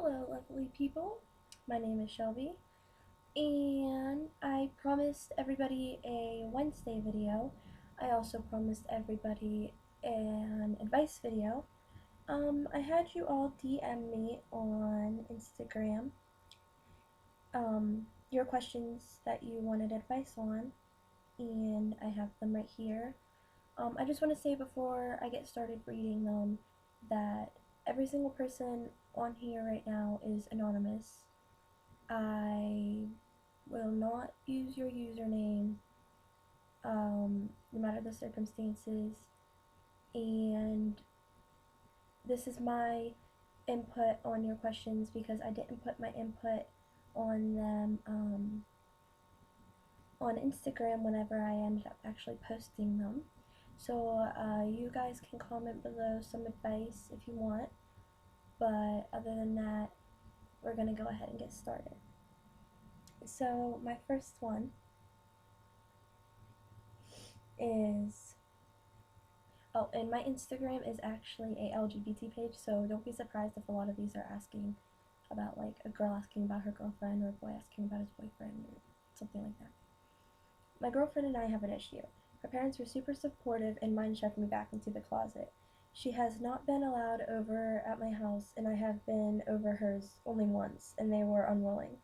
Hello, lovely people. My name is Shelby, and I promised everybody a Wednesday video. I also promised everybody an advice video. I had you all DM me on Instagram your questions that you wanted advice on, and I have them right here. I just want to say before I get started reading them that every single person on here right now is anonymous. I will not use your username, no matter the circumstances, and this is my input on your questions because I didn't put my input on them on Instagram whenever I ended up actually posting them. So you guys can comment below some advice if you want, but other than that, we're going to go ahead and get started. So my first one is, oh, and my Instagram is actually a LGBT page, so don't be surprised if a lot of these are asking about, like, a girl asking about her girlfriend or a boy asking about his boyfriend or something like that. My girlfriend and I have an issue. Her parents were super supportive and mine shoved me back into the closet. She has not been allowed over at my house, and I have been over hers only once, and they were unwilling.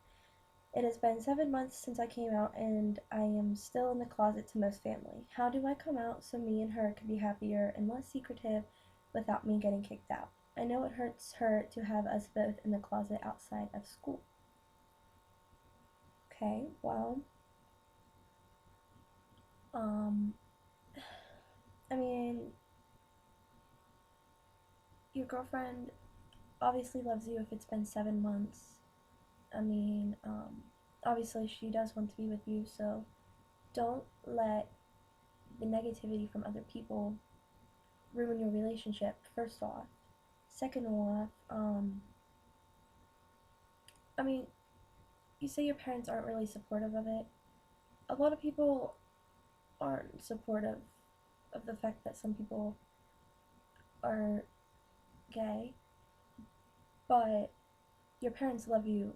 It has been 7 months since I came out, and I am still in the closet to most family. How do I come out so me and her could be happier and less secretive without me getting kicked out? I know it hurts her to have us both in the closet outside of school. Okay, well, I mean, your girlfriend obviously loves you if it's been 7 months. I mean, obviously she does want to be with you, so don't let the negativity from other people ruin your relationship, first off. Second off, I mean, you say your parents aren't really supportive of it. A lot of people aren't supportive of the fact that some people are gay, but your parents love you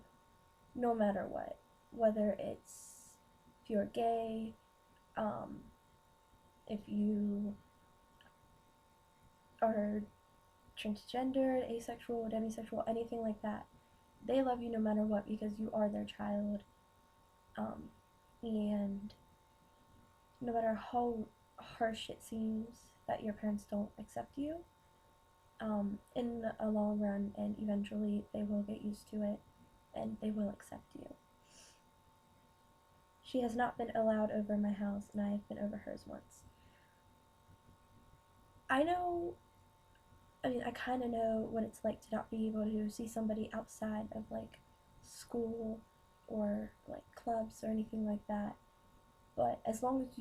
no matter what. Whether it's if you're gay, if you are transgender, asexual, demisexual, anything like that. They love you no matter what because you are their child. And no matter how harsh it seems that your parents don't accept you, in a long run and eventually they will get used to it and they will accept you. She has not been allowed over my house, and I have been over hers once. I kind of know what it's like to not be able to see somebody outside of, like, school or, like, clubs or anything like that. But as long as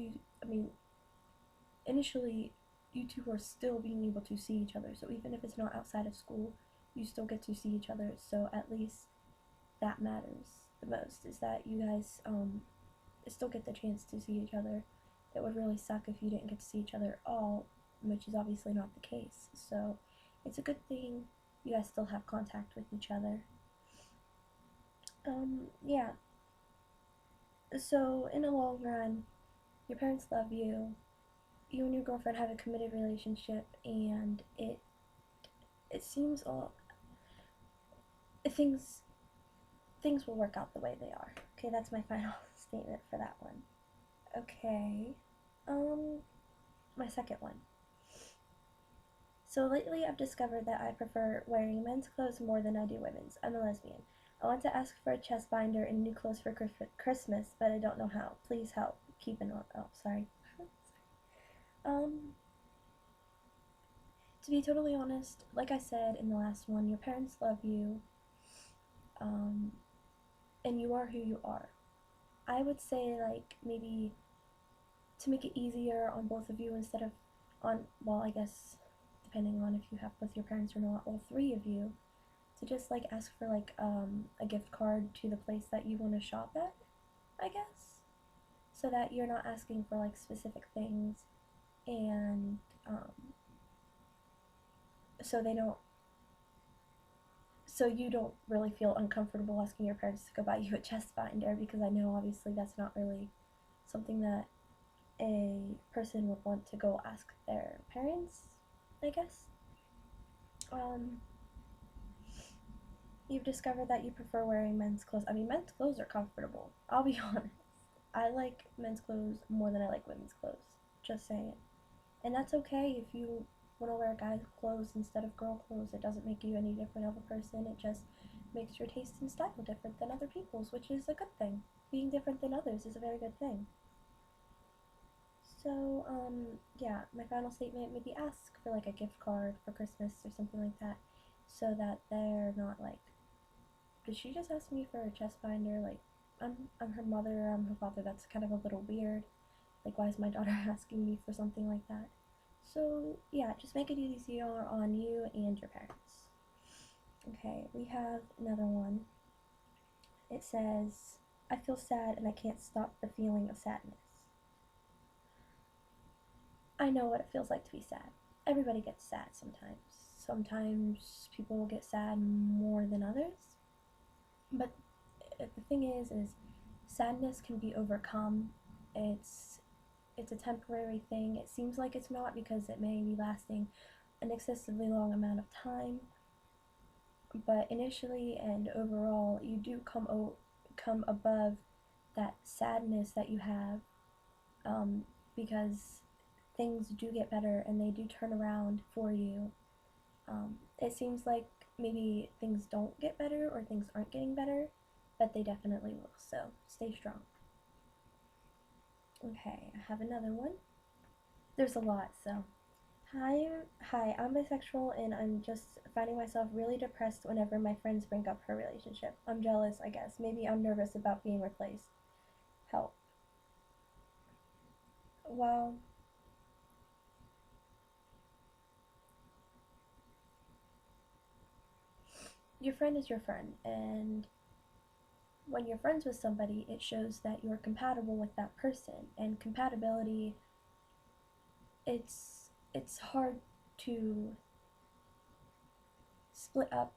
initially, you two are still being able to see each other. So even if it's not outside of school, you still get to see each other. So at least that matters the most, is that you guys, still get the chance to see each other. It would really suck if you didn't get to see each other at all, which is obviously not the case. So it's a good thing you guys still have contact with each other. Yeah. So in the long run, your parents love you. You and your girlfriend have a committed relationship, and it seems things will work out the way they are. Okay, that's my final statement for that one. Okay. My second one. So lately I've discovered that I prefer wearing men's clothes more than I do women's. I'm a lesbian. I want to ask for a chest binder and new clothes for Christmas, but I don't know how. Please help. Keep an eye. Oh, sorry. To be totally honest, like I said in the last one, your parents love you, and you are who you are. I would say, like, maybe to make it easier on both of you, instead of well, I guess depending on if you have both your parents or not, all three of you, to just, like, ask for, like, a gift card to the place that you want to shop at, I guess, so that you're not asking for, like, specific things, and so you don't really feel uncomfortable asking your parents to go buy you a chest binder, because I know obviously that's not really something that a person would want to go ask their parents, I guess. Um, you've discovered that you prefer wearing men's clothes. I mean, men's clothes are comfortable. I'll be honest. I like men's clothes more than I like women's clothes. Just saying. And that's okay if you want to wear guys' clothes instead of girl clothes. It doesn't make you any different of a person. It just makes your taste and style different than other people's, which is a good thing. Being different than others is a very good thing. So, yeah, my final statement, maybe ask for like a gift card for Christmas or something like that, so that they're not like, did she just ask me for a chest binder? Like, I'm her mother, I'm her father. That's kind of a little weird. Like, why is my daughter asking me for something like that? So, yeah, just make it easier on you and your parents. Okay, we have another one. It says, I feel sad and I can't stop the feeling of sadness. I know what it feels like to be sad. Everybody gets sad sometimes. Sometimes people get sad more than others. But the thing is sadness can be overcome. It's a temporary thing. It seems like it's not, because it may be lasting an excessively long amount of time. But initially and overall, you do come above that sadness that you have, because things do get better and they do turn around for you. It seems like maybe things don't get better or things aren't getting better, but they definitely will. So stay strong. Okay, I have another one. There's a lot, so. Hi, I'm bisexual and I'm just finding myself really depressed whenever my friends bring up her relationship. I'm jealous, I guess. Maybe I'm nervous about being replaced. Help. Well, your friend is your friend, and when you're friends with somebody, it shows that you're compatible with that person. And compatibility, it's hard to split up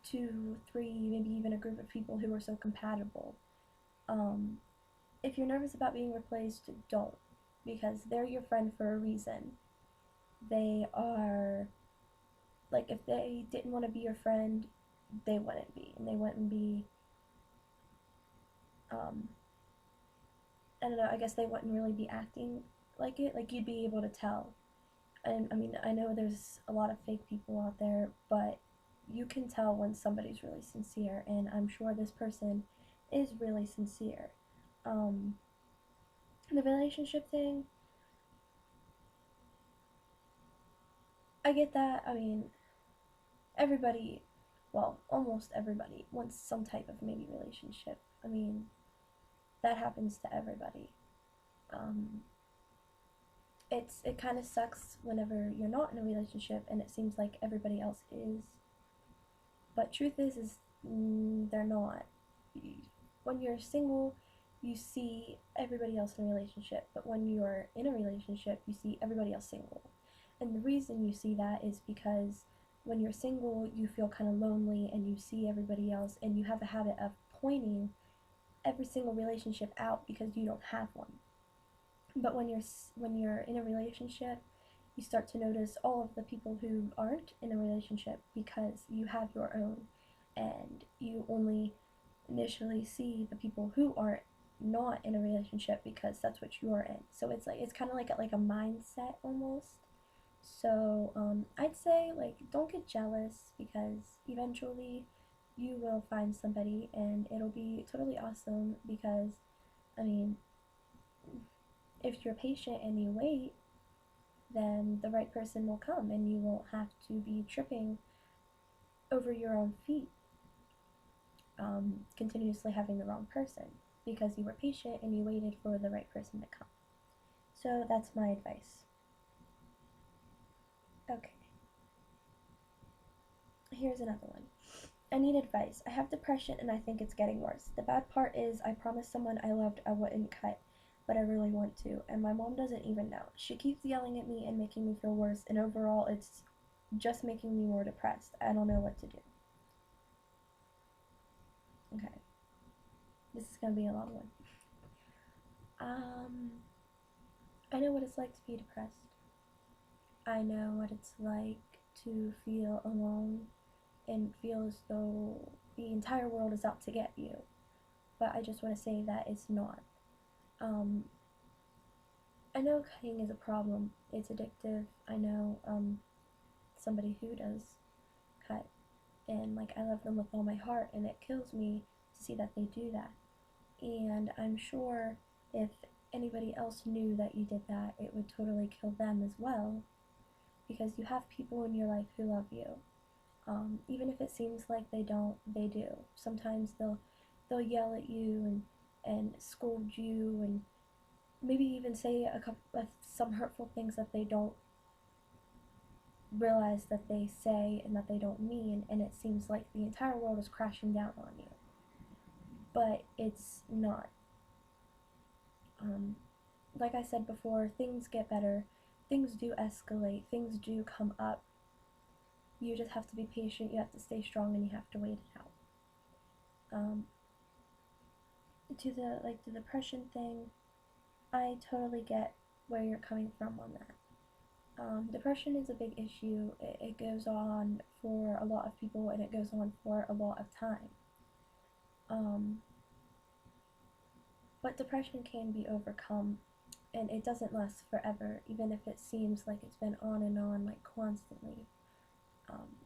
two, three, maybe even a group of people who are so compatible. Um, if you're nervous about being replaced, don't, because they're your friend for a reason. They are, like, if they didn't want to be your friend, they wouldn't be, and they wouldn't be, um, I don't know, I guess they wouldn't really be acting like it. Like, you'd be able to tell. And I mean, I know there's a lot of fake people out there, but you can tell when somebody's really sincere, and I'm sure this person is really sincere. Um, the relationship thing, I get that. I mean, everybody, well, almost everybody wants some type of maybe relationship. I mean, that happens to everybody. Um, it kind of sucks whenever you're not in a relationship and it seems like everybody else is. But truth is they're not. When you're single, you see everybody else in a relationship, but when you're in a relationship, you see everybody else single. And the reason you see that is because when you're single, you feel kind of lonely and you see everybody else, and you have the habit of pointing every single relationship out because you don't have one. But when you're in a relationship, you start to notice all of the people who aren't in a relationship because you have your own, and you only initially see the people who are not in a relationship because that's what you are in. So it's kind of like a mindset almost. So I'd say, like, don't get jealous, because eventually you will find somebody and it'll be totally awesome. Because I mean, if you're patient and you wait, then the right person will come and you won't have to be tripping over your own feet, continuously having the wrong person, because you were patient and you waited for the right person to come. So that's my advice. Okay, here's another one. I need advice. I have depression and I think it's getting worse. The bad part is I promised someone I loved I wouldn't cut, but I really want to, and my mom doesn't even know. She keeps yelling at me and making me feel worse, and overall it's just making me more depressed. I don't know what to do. Okay, this is gonna be a long one. Um, I know what it's like to be depressed. I know what it's like to feel alone and feel as though the entire world is out to get you. But I just want to say that it's not. Um, I know cutting is a problem. It's addictive. I know somebody who does cut, and like I love them with all my heart, and it kills me to see that they do that. And I'm sure if anybody else knew that you did that, it would totally kill them as well, because you have people in your life who love you. Even if it seems like they don't, they do. Sometimes they'll yell at you and scold you and maybe even say some hurtful things that they don't realize that they say and that they don't mean, and it seems like the entire world is crashing down on you. But it's not. Um, like I said before, things get better, things do escalate, things do come up. You just have to be patient, you have to stay strong, and you have to wait it out. Um, to the depression thing, I totally get where you're coming from on that. Depression is a big issue. It goes on for a lot of people, and it goes on for a lot of time. Um, but depression can be overcome, and it doesn't last forever, even if it seems like it's been on and on, like constantly. Um,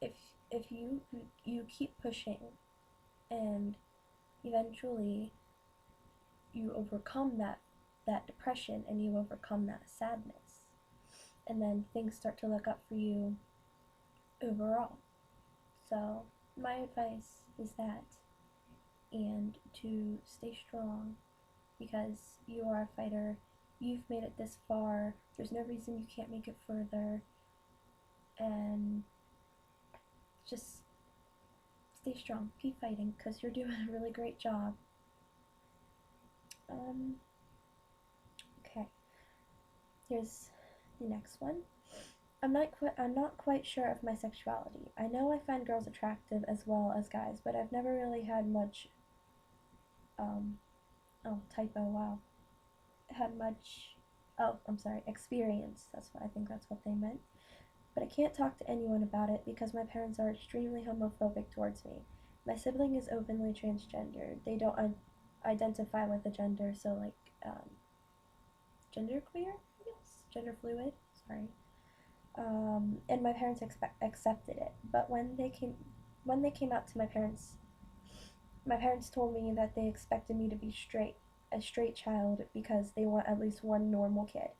if if you keep pushing, and eventually you overcome that depression, and you overcome that sadness, and then things start to look up for you overall. So my advice is that, and to stay strong, because you are a fighter. You've made it this far. There's no reason you can't make it further. And just stay strong. Keep fighting, because you're doing a really great job. Okay. Here's the next one. I'm not quite sure of my sexuality. I know I find girls attractive as well as guys, but I've never really had much oh, typo, wow. Had much I'm sorry, experience. That's what I think that's what they meant. But I can't talk to anyone about it because my parents are extremely homophobic towards me. My sibling is openly transgender. They don't identify with a gender, so like genderqueer, I guess, gender fluid. Sorry. And my parents accepted it. But when they came out to my parents told me that they expected me to be a straight child, because they want at least one normal kid.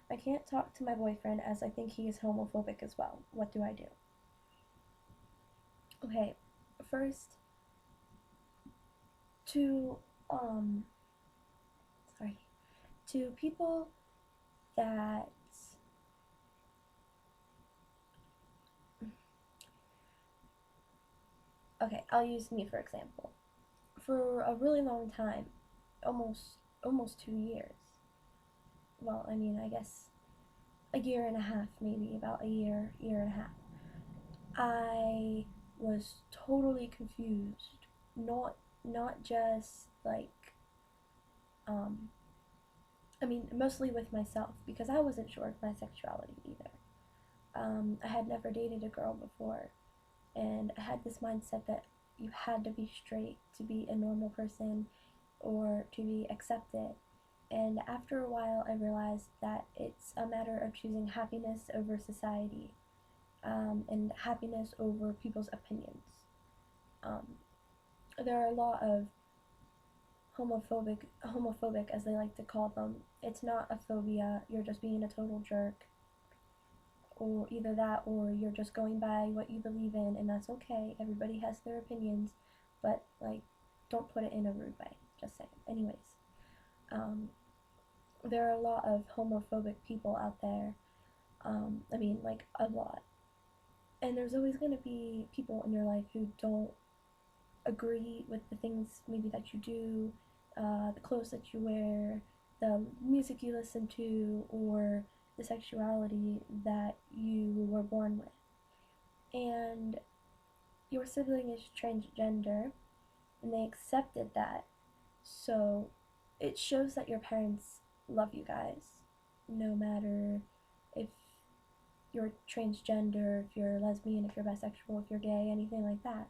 I can't talk to my boyfriend as I think he is homophobic as well. What do I do? Okay, first, to sorry, to people that okay, I'll use me for example. For a really long time, almost 2 years. Well, I mean, I guess a year and a half, maybe about a year and a half. I was totally confused. Not just like um I mean, mostly with myself, because I wasn't sure of my sexuality either. I had never dated a girl before, and I had this mindset that you had to be straight to be a normal person or to be accepted. And after a while, I realized that it's a matter of choosing happiness over society, and happiness over people's opinions. Um, there are a lot of homophobic as they like to call them. It's not a phobia. You're just being a total jerk, or either that, or you're just going by what you believe in, and that's okay. Everybody has their opinions, but like, don't put it in a rude way. Just saying. Anyways, um, there are a lot of homophobic people out there. I mean, like a lot. And there's always going to be people in your life who don't agree with the things maybe that you do, the clothes that you wear, the music you listen to, or the sexuality that you were born with. And your sibling is transgender and they accepted that. So it shows that your parents love you guys, no matter if you're transgender, if you're lesbian, if you're bisexual, if you're gay, anything like that.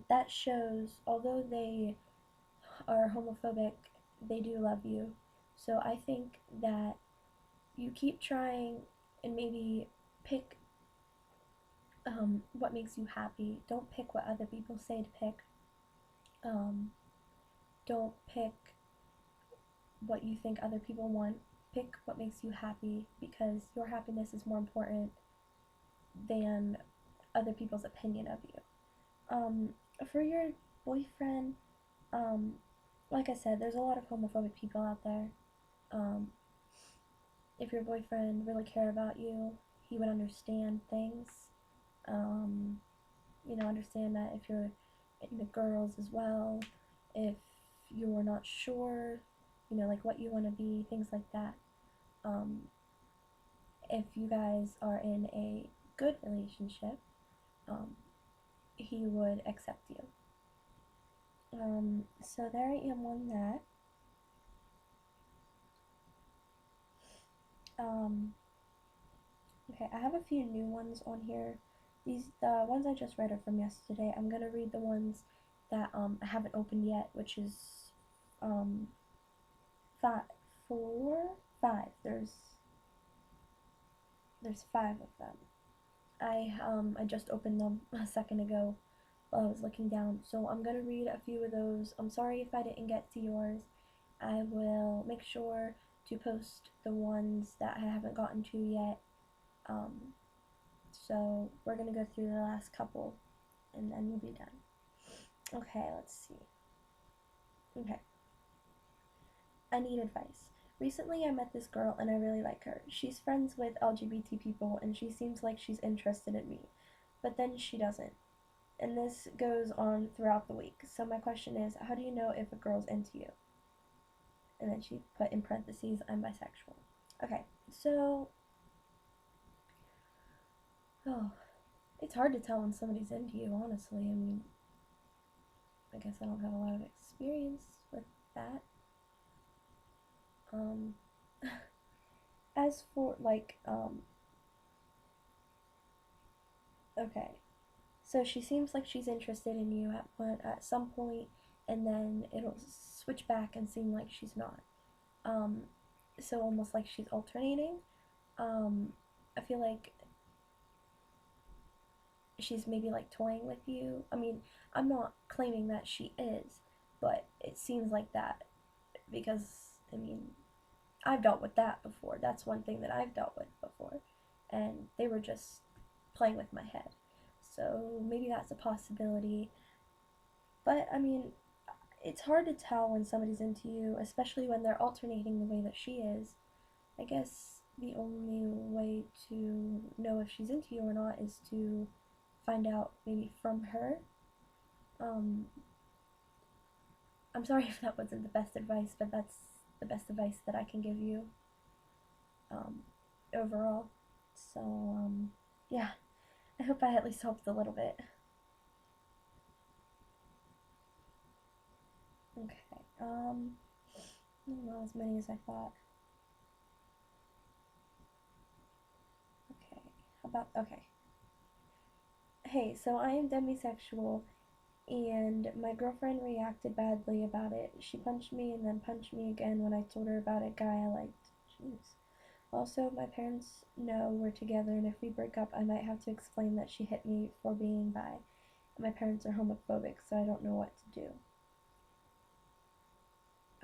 That shows, although they are homophobic, they do love you. So I think that you keep trying and maybe pick what makes you happy. Don't pick what other people say to pick. Um, don't pick what you think other people want. Pick what makes you happy because your happiness is more important than other people's opinion of you. For your boyfriend, um, like I said, there's a lot of homophobic people out there. Um, if your boyfriend really cared about you, he would understand things. Um, understand that if you're into girls as well, if you're not sure, like what you want to be, things like that. Um, if you guys are in a good relationship, um, he would accept you. So there I am on that. Okay, I have a few new ones on here. The ones I just read are from yesterday. I'm gonna read the ones that I haven't opened yet, which is um five, four, five. There's five of them. I just opened them a second ago while I was looking down. So I'm gonna read a few of those. I'm sorry if I didn't get to yours. I will make sure to post the ones that I haven't gotten to yet. So we're gonna go through the last couple and then we'll be done. Okay, let's see. Okay. I need advice. Recently I met this girl and I really like her. She's friends with LGBT people and she seems like she's interested in me. But then she doesn't. And this goes on throughout the week. So my question is, how do you know if a girl's into you? And then she put in parentheses, I'm bisexual. Okay, so it's hard to tell when somebody's into you, honestly. I mean, I guess I don't have a lot of experience with that. As for, okay. So she seems like she's interested in you at some point, and then it'll switch back and seem like she's not. Um, so almost like she's alternating. I feel like she's maybe like toying with you. I mean, I'm not claiming that she is, but it seems like that because, I mean, I've dealt with that before. That's one thing that I've dealt with before. And they were just playing with my head. So maybe that's a possibility. But, I mean, it's hard to tell when somebody's into you, especially when they're alternating the way that she is. I guess the only way to know if she's into you or not is to find out maybe from her. I'm sorry if that wasn't the best advice, but that's the best advice that I can give you overall. So, yeah, I hope I at least helped a little bit. Okay, not as many as I thought. Okay, okay. Hey, so I am demisexual, and my girlfriend reacted badly about it. She punched me and then punched me again when I told her about a guy I liked. Jeez. Also, my parents know we're together, and if we break up, I might have to explain that she hit me for being bi. My parents are homophobic, so I don't know what to do.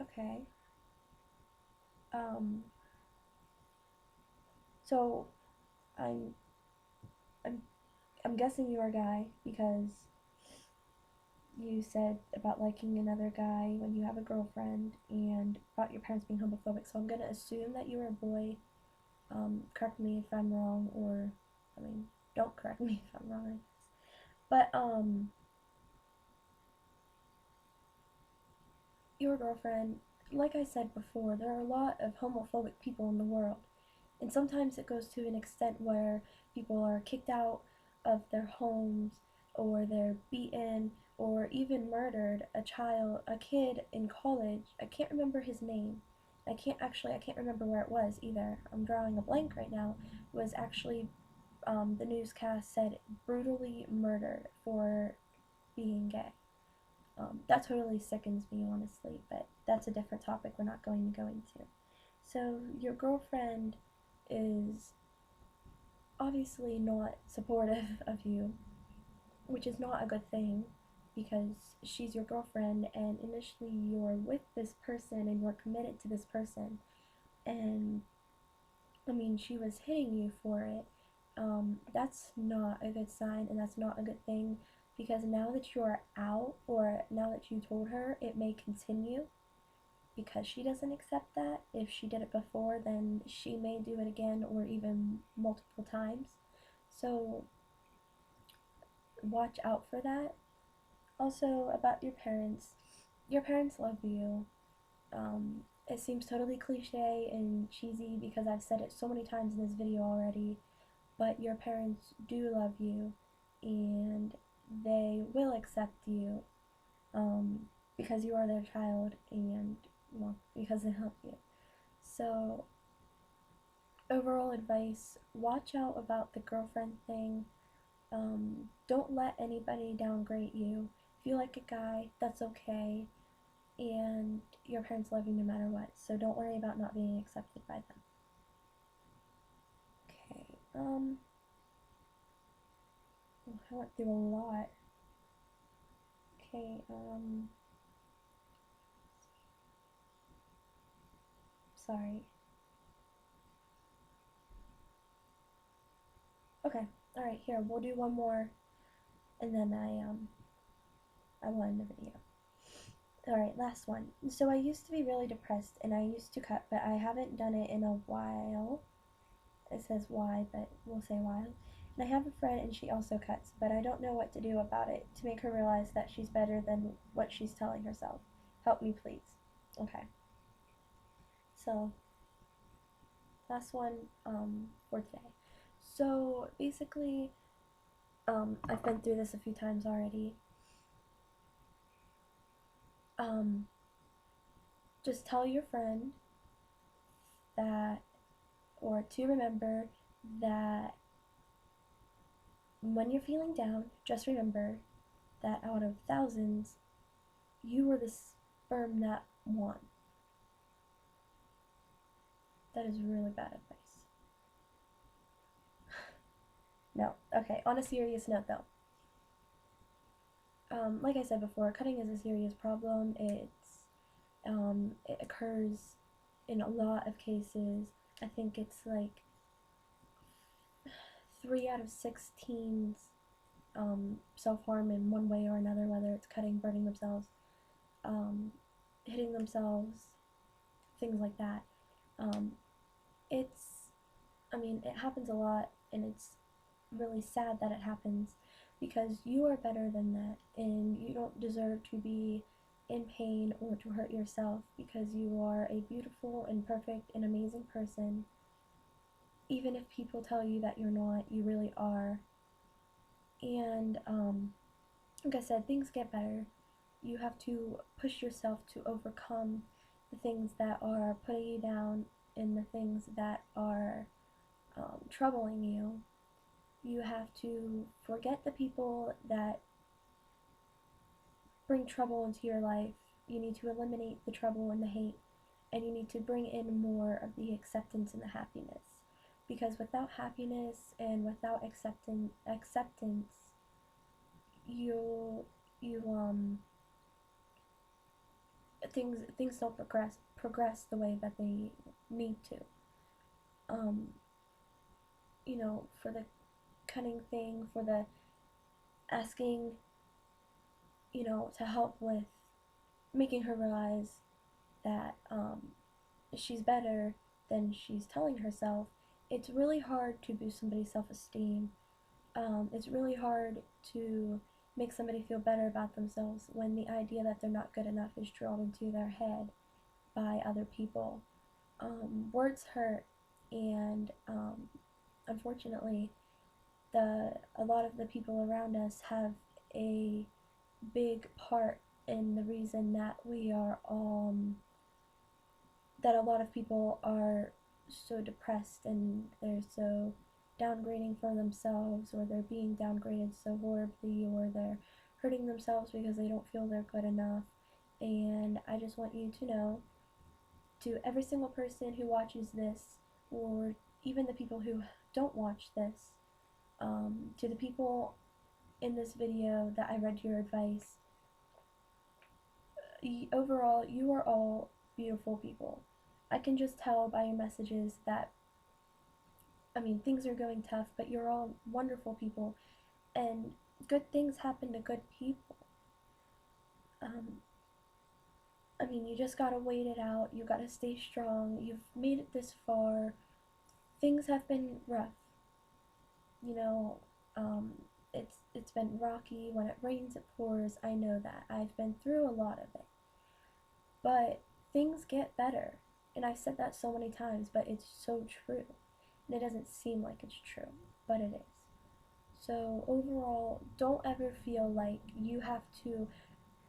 Okay. Um. So, I'm, I'm, I'm guessing you're a guy because you said about liking another guy when you have a girlfriend and about your parents being homophobic. So I'm gonna assume that you were a boy. Correct me if I'm wrong, or I mean, don't correct me if I'm wrong, I guess. But your girlfriend, like I said before, there are a lot of homophobic people in the world, and sometimes it goes to an extent where people are kicked out of their homes, or they're beaten or even murdered. A kid in college, I can't remember his name. I can't remember where it was either. I'm drawing a blank right now. Was actually, the newscast said, brutally murdered for being gay. That totally sickens me, honestly, but that's a different topic we're not going to go into. So, your girlfriend is obviously not supportive of you, which is not a good thing because she's your girlfriend and initially you're with this person and you're committed to this person. And I mean, she was hitting you for it. That's not a good sign and that's not a good thing because now that you're out or now that you told her, it may continue because she doesn't accept that. If she did it before, then she may do it again or even multiple times. So watch out for that. Also, about your parents love you. It seems totally cliche and cheesy because I've said it so many times in this video already, but your parents do love you and they will accept you because you are their child and, well, because they love you. So, overall advice, watch out about the girlfriend thing. Don't let anybody downgrade you. If you like a guy, that's okay. And your parents love you no matter what. So don't worry about not being accepted by them. Okay, I went through a lot. Okay, sorry. Okay, alright, here, we'll do one more, and then I will end the video. Alright, last one. So I used to be really depressed, and I used to cut, but I haven't done it in a while. It says why, but we'll say while. And I have a friend, and she also cuts, but I don't know what to do about it to make her realize that she's better than what she's telling herself. Help me, please. Okay. So, last one for today. So, basically, I've been through this a few times already. Just tell your friend that, or to remember that when you're feeling down, just remember that out of thousands, you were the sperm that won. That is really bad advice. No. Okay, on a serious note though. Like I said before, cutting is a serious problem. It occurs in a lot of cases. I think it's like 3 out of 6 teens self-harm in one way or another, whether it's cutting, burning themselves, hitting themselves, things like that. It happens a lot, and it's really sad that it happens because you are better than that, and you don't deserve to be in pain or to hurt yourself because you are a beautiful and perfect and amazing person. Even if people tell you that you're not, you really are. And, like I said, things get better. You have to push yourself to overcome the things that are putting you down and the things that are troubling you. You have to forget the people that bring trouble into your life. You need to eliminate the trouble and the hate, and you need to bring in more of the acceptance and the happiness. Because without happiness and without acceptance, you things don't progress the way that they need to. For the cutting thing, for the asking, to help with making her realize that she's better than she's telling herself. It's really hard to boost somebody's self-esteem. It's really hard to make somebody feel better about themselves when the idea that they're not good enough is drilled into their head by other people. Words hurt, and unfortunately, a lot of the people around us have a big part in the reason that we are that a lot of people are so depressed and they're so downgrading for themselves, or they're being downgraded so horribly, or they're hurting themselves because they don't feel they're good enough. And I just want you to know, to every single person who watches this, or even the people who don't watch this, to the people in this video that I read your advice, overall, you are all beautiful people. I can just tell by your messages that, I mean, things are going tough, but you're all wonderful people, and good things happen to good people. Um, I mean, you just gotta wait it out. You gotta stay strong. You've made it this far. Things have been rough. You know, it's been rocky. When it rains, it pours. I know that. I've been through a lot of it. But things get better. And I've said that so many times, but it's so true. And it doesn't seem like it's true, but it is. So overall, don't ever feel like you have to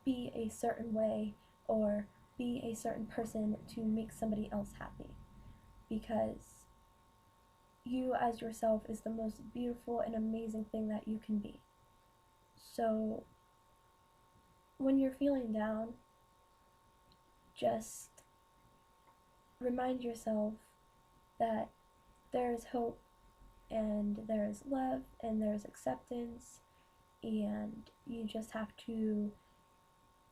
be a certain way or be a certain person to make somebody else happy, because you as yourself is the most beautiful and amazing thing that you can be. So when you're feeling down, just remind yourself that there is hope, and there is love, and there's acceptance, and you just have to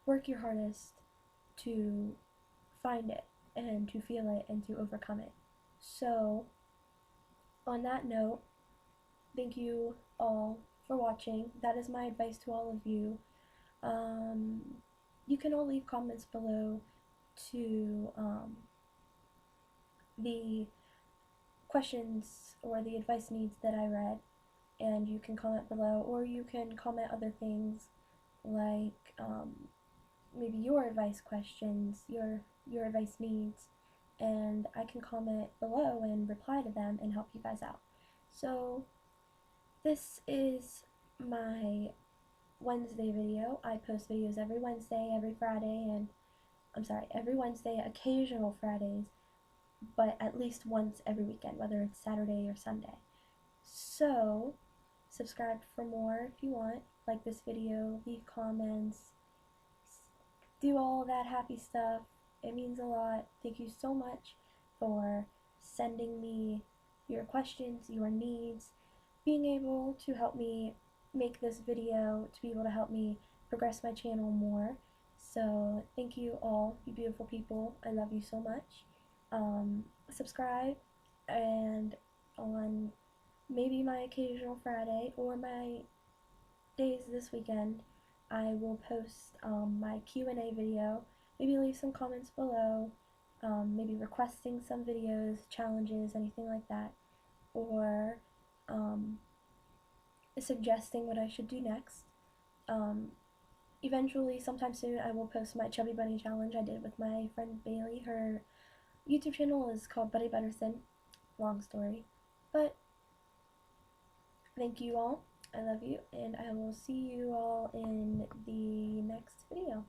work your hardest to find it and to feel it and to overcome it. So, on that note, thank you all for watching. That is my advice to all of you. You can all leave comments below to the questions or the advice needs that I read, and you can comment below, or you can comment other things like maybe your advice questions, your advice needs, and I can comment below and reply to them and help you guys out. So this is my Wednesday video. I post videos every Wednesday, every Friday, and I'm sorry, every Wednesday, occasional Fridays, but at least once every weekend, whether it's Saturday or Sunday. So subscribe for more if you want, like this video, leave comments, do all that happy stuff. It means a lot. Thank you so much for sending me your questions, your needs, being able to help me make this video, to be able to help me progress my channel more. So thank you all, you beautiful people. I love you so much. Subscribe, and on maybe my occasional Friday or my days this weekend, I will post my Q&A video. Maybe leave some comments below, maybe requesting some videos, challenges, anything like that, or suggesting what I should do next. Eventually, sometime soon, I will post my Chubby Bunny challenge I did with my friend Bailey. Her YouTube channel is called Buddy Butterson. Long story. But thank you all. I love you, and I will see you all in the next video.